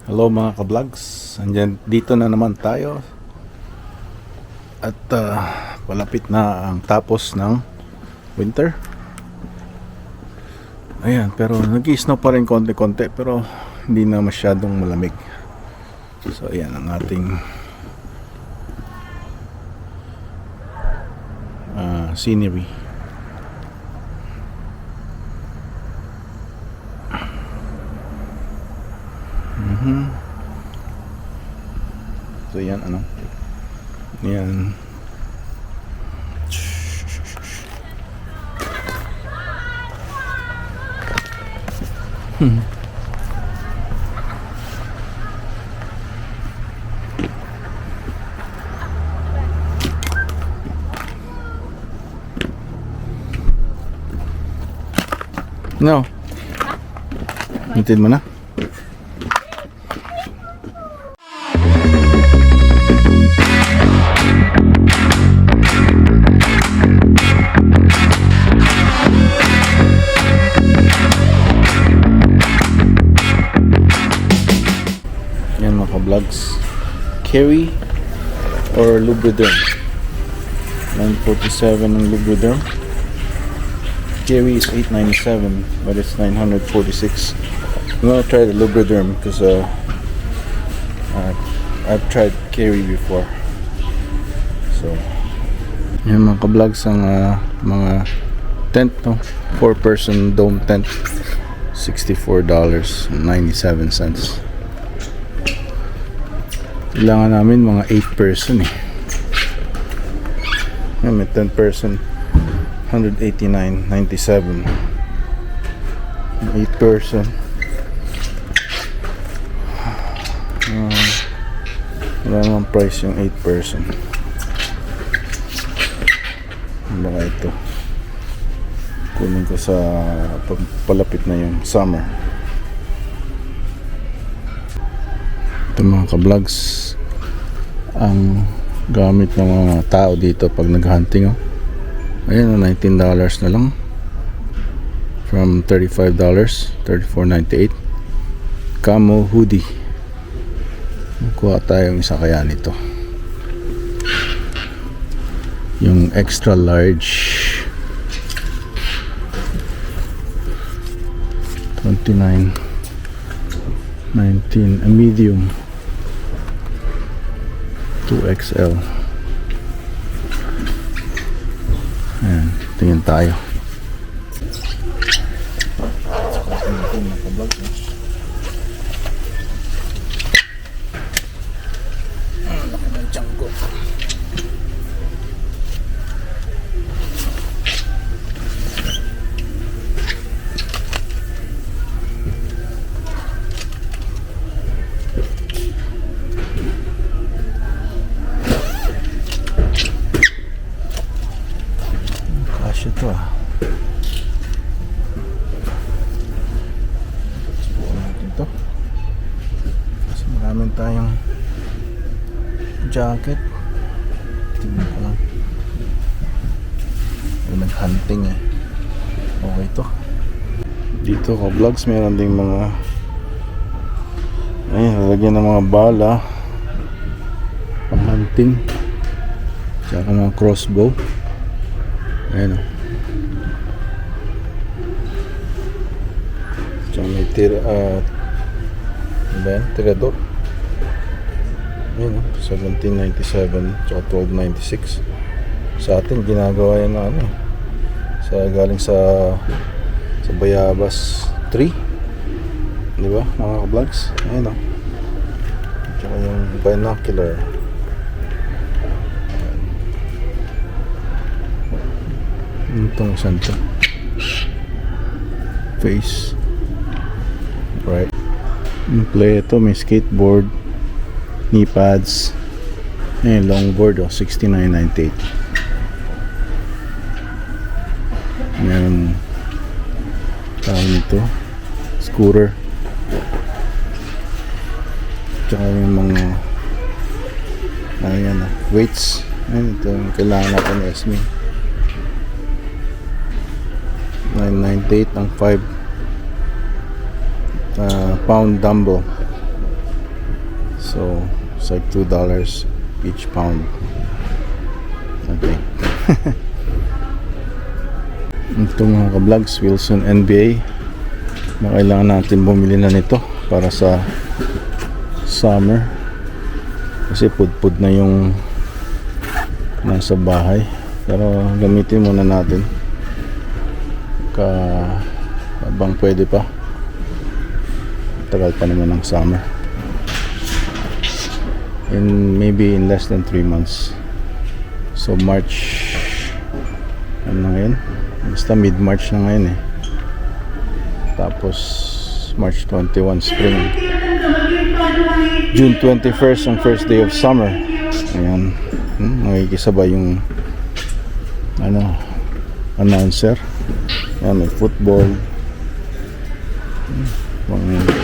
Hello mga ka-vlogs, dito na naman tayo at palapit na ang tapos ng winter. Ayan, pero nag-i-snow pa rin konti-konti pero hindi na masyadong malamig. So ayan ang ating scenery. So yan yan no, hintin mo na. Vlogs, Carry or Lubriderm. 947 ang Lubriderm. Carry is 897, but it's 946. I'm gonna try the Lubriderm because I've tried Carry before. So yan mga ka-vlogs ang mga tent, no? 4-person dome tent, $64.97. Kailangan namin mga 8 person eh. May 10 person, $189.97. 8 person, wala namang price yung 8 person. Baka ito kunin ko sa palapit na yung summer. Ito mga ka-vlogs ang gamit ng mga tao dito pag nag-hunting. Ayan, $19 na lang from $35, $34.98. Camo hoodie. Kuha tayong isa kaya nito, yung extra large, $29.19. A medium, 2XL. Ayan, tingin tayo. Ito ito kasi maraming tayong jacket. Tingnan ko lang, nag-hunting eh. Okay to. Dito ka vlogs, meron ding mga lalagyan ng mga bala pang hunting, tsaka mga crossbow. Ayan o. Tsaka may tirador. Ayan o, $17.97 tsaka $12.96. Sa atin ginagawa yan na galing sa bayabas tree, di ba mga ka-vlogs? Ayan o. Tsaka yung binocular. Itong saan to? Face. Right. Yung play ito, may skateboard, knee pads, longboard $69.98. Meron tawag nito, scooter, tsaka yung mga weights. Ito yung kailangan natin ni Esme. $9.98 ang 5 pound dumbbell. So it's like $2 each pound. Okay. Ito mga ka-vlogs, Wilson NBA. Kailangan natin bumili na nito para sa summer. Kasi pudpud na yung nasa bahay. Pero gamitin muna natin. Habang pwede pa. Tagal pa naman ng summer. Maybe in less than 3 months. So March, ano na ngayon? Basta mid-March na ngayon eh. Tapos March 21 spring. June 21st ang first day of summer. Ayan. Nakikisabay yung announcer. Ayan, may football.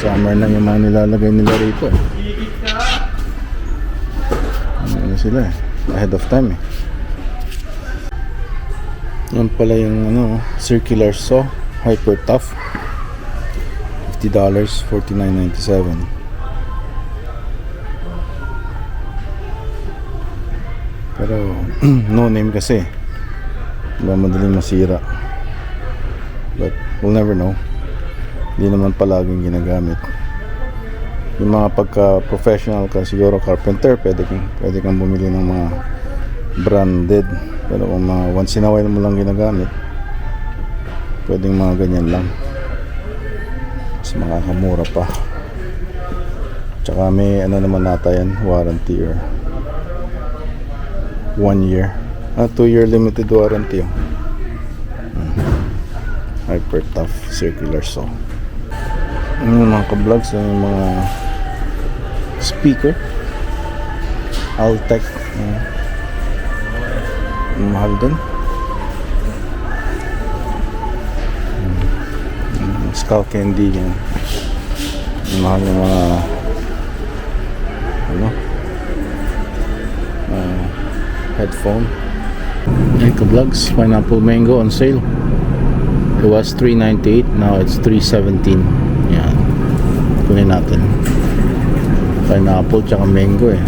Summer na yung mga nilalagay nila rito eh. Ano sila eh, ahead of time eh. Yan pala yung circular saw, hyper tough. $50, $49.97. Pero no name kasi, diba madaling masira. But we'll never know. Hindi naman palaging ginagamit. Yung mga pagka-professional ka, siguro carpenter, pwede kang bumili ng mga branded. Pero kung mga once in a while mo lang ginagamit, pwedeng mga ganyan lang. Mas makakamura pa. Tsaka may naman nata yan, warranty or 1 year. 2 year limited warranty. Hyper tough circular saw. Yung mga ka-vlogs, yung mga speaker Altec, mahal din. Skull candy yan. Mahal yung mga headphone. Ay ka-vlogs, pineapple mango on sale. It was $3.98, now it's $3.17. Yan, kunin natin. Pineapple tsaka mango eh.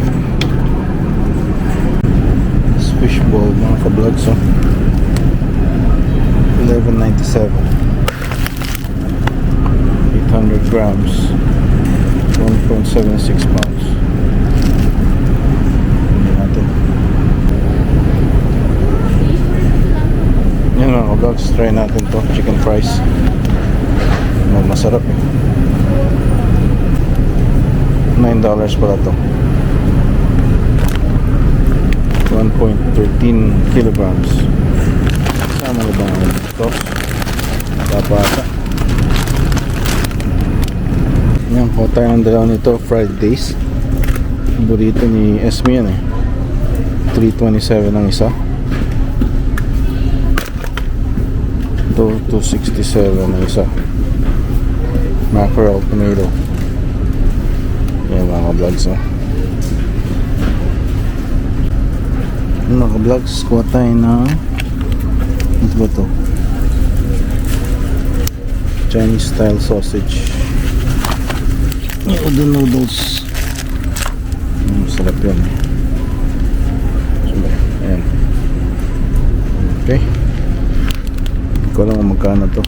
Fishball mga ka-vlogs, $11.97. 800 grams, 1.76 pounds. Hindi natin. Yan mga ka-vlogs, try natin to, chicken fries. Masarap eh. $9 pala to. 1.13 kilograms. Sama na ba ang ito? Tapata. Yan, kuha tayo ng dalawa nito, fried days. Burrito ni Esme yan eh. $3.27 ang isa. Ito, $2.67 ang isa. Mackerel tomato. Yan mga vlogs mga vlogs, kuha tayo na ano ba to? Chinese style sausage. Udon noodles. Sarap yan eh. Ayan. Okay, hindi ko alam kung magkano to.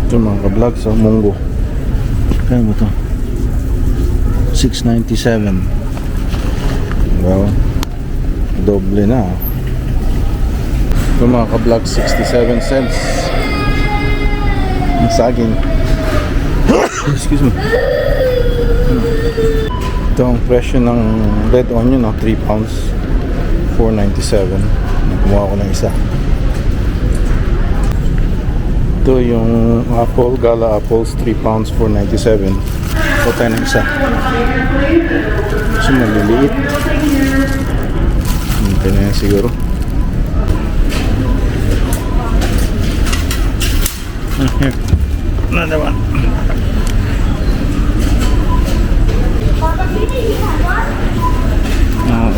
Ito mga ka-vlogs, munggo. Kaya mo to? $6.97. Well, doble na. Ito mga ka-vlog, 67 cents. Ang saging. Excuse me. Ito ang presyo ng red onion, 3 pounds, $4.97. Kumuha ko ng isa. Ito yung apple, gala apples, 3 pounds, $4.97. Ito tayo ng isa. So maliliit. Ito na yan siguro. Here, another one.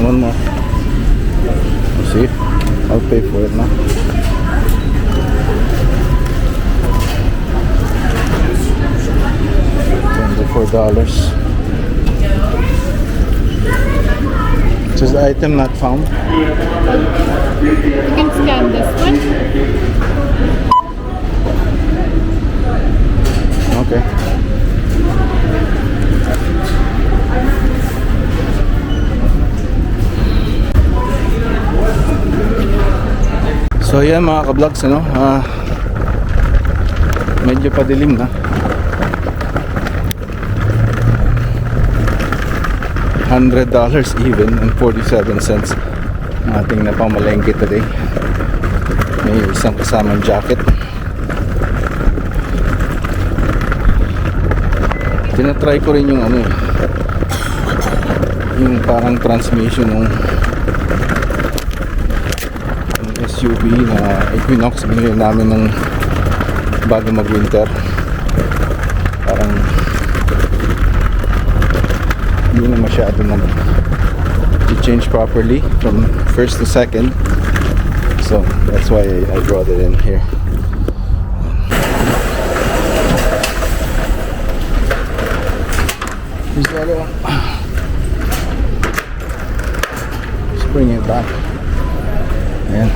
One more. See, I'll pay for it now. $24. Says the item not found. You can scan this one. Okay. So yan mga ka-vlogs, ano, medyo padilim na. $100 even and 47 cents ang ating napamalengke today. May isang kasamang jacket. Tinatry ko rin yung ano, yung parang transmission ng SUV na Equinox. Binili namin nung bago mag-winter. Parang hindi na masyado mag-change properly from first to second, so that's why I brought it in here. Here's the other one. Let's bring it back. Ayan.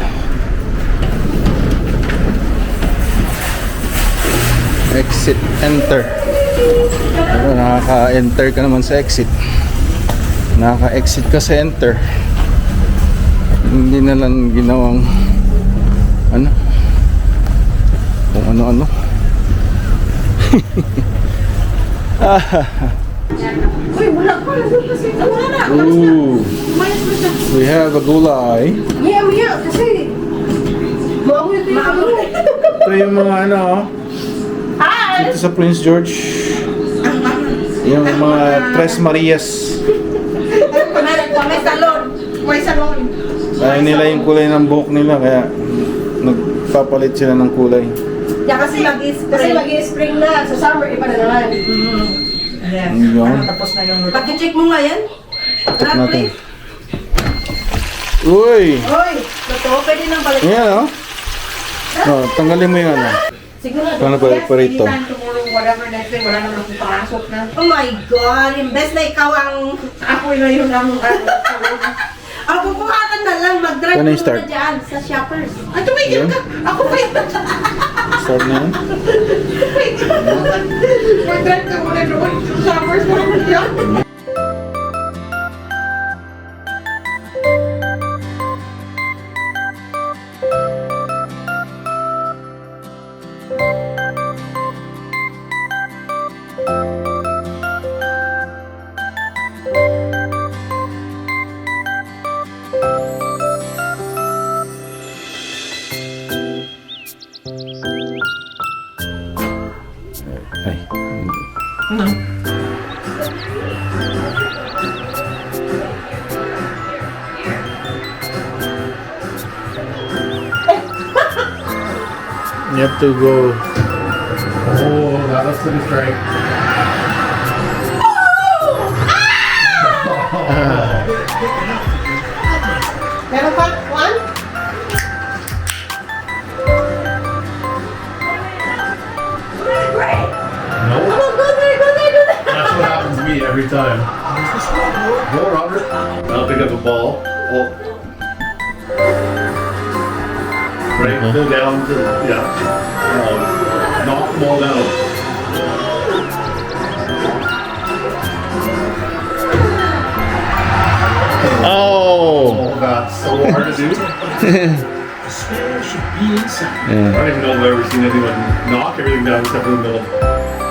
Exit, enter. Pero nakaka-enter ka naman sa exit. Nakaka-exit ka sa enter. Hindi na lang ginawang ano, kung ano-ano. Uy, wala ko. Wala na. Ooh, Mayas mo siya. we have a gulay. Maya, kasi. Maawit yung maawit. Ito yung mga ano, Hi! dito sa Prince George. Yung mga Tres Marias. May salon. May salon. Ayaw nila yung kulay ng buhok nila, kaya nagpapalit sila ng kulay. Yeah, kasi mag-spring na. Sa summer, iba na naman. Yes. Yun. Tapos na yung Pati-check mo nga yan. Check natin. Uy! Hoy, totoo, pwede nang balik. Yan, oh. Oh, tanggalin mo yung ano. Siguro. Paano ba pa rito? anytime tomorrow, whatever next day, wala naman akong pasok na. Oh my God, imbes na ikaw ang... Ako na yun ang Ako kumatan na lang, mag-drive Paano mo yung start? na dyan sa shoppers. Ay, tumigil ka! Ako pa yun! Start na yun? Mag-drive ka muna doon. Summers mo naman yan. Ay. Ano? You have to go. Oh, that looks like a strike. Meron pa? One? No, Oh, good, very good, very good. that's what happens to me every time. Go, Robert. I'll pick up a ball. Oh. Right, go down to, yeah. Knock the ball down. Oh! Oh, that's so hard to do. I Yeah. don't even know if I've ever seen anyone knock everything down except for the middle.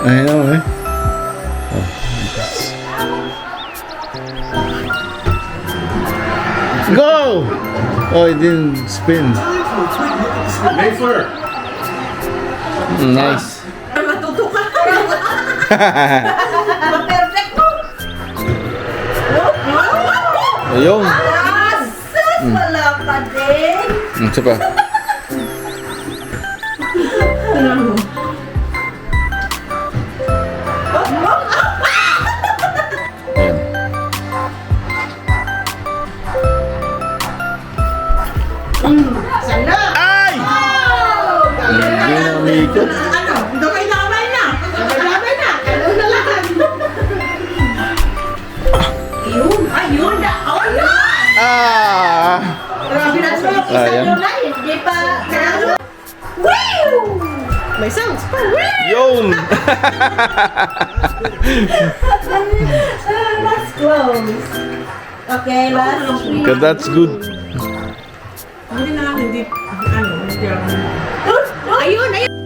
I know, eh? Go! Oh, it didn't spin. Mayflower. Nice. Matuto ka. Ma-perfect mo. Ayun. Asas! Wala pa din. Isa pa. Ayan. Sana. Ay! Hindi na umikot. Ano? Hindi kayo nakabay na. Nakabay na. Ano na lang. Hindi pa. Woo! May sounds pa. Yun! Last close. Okay, last. Cause that's good. Hindi na lang, hindi, ano, hindi ako. Ayun, ayun.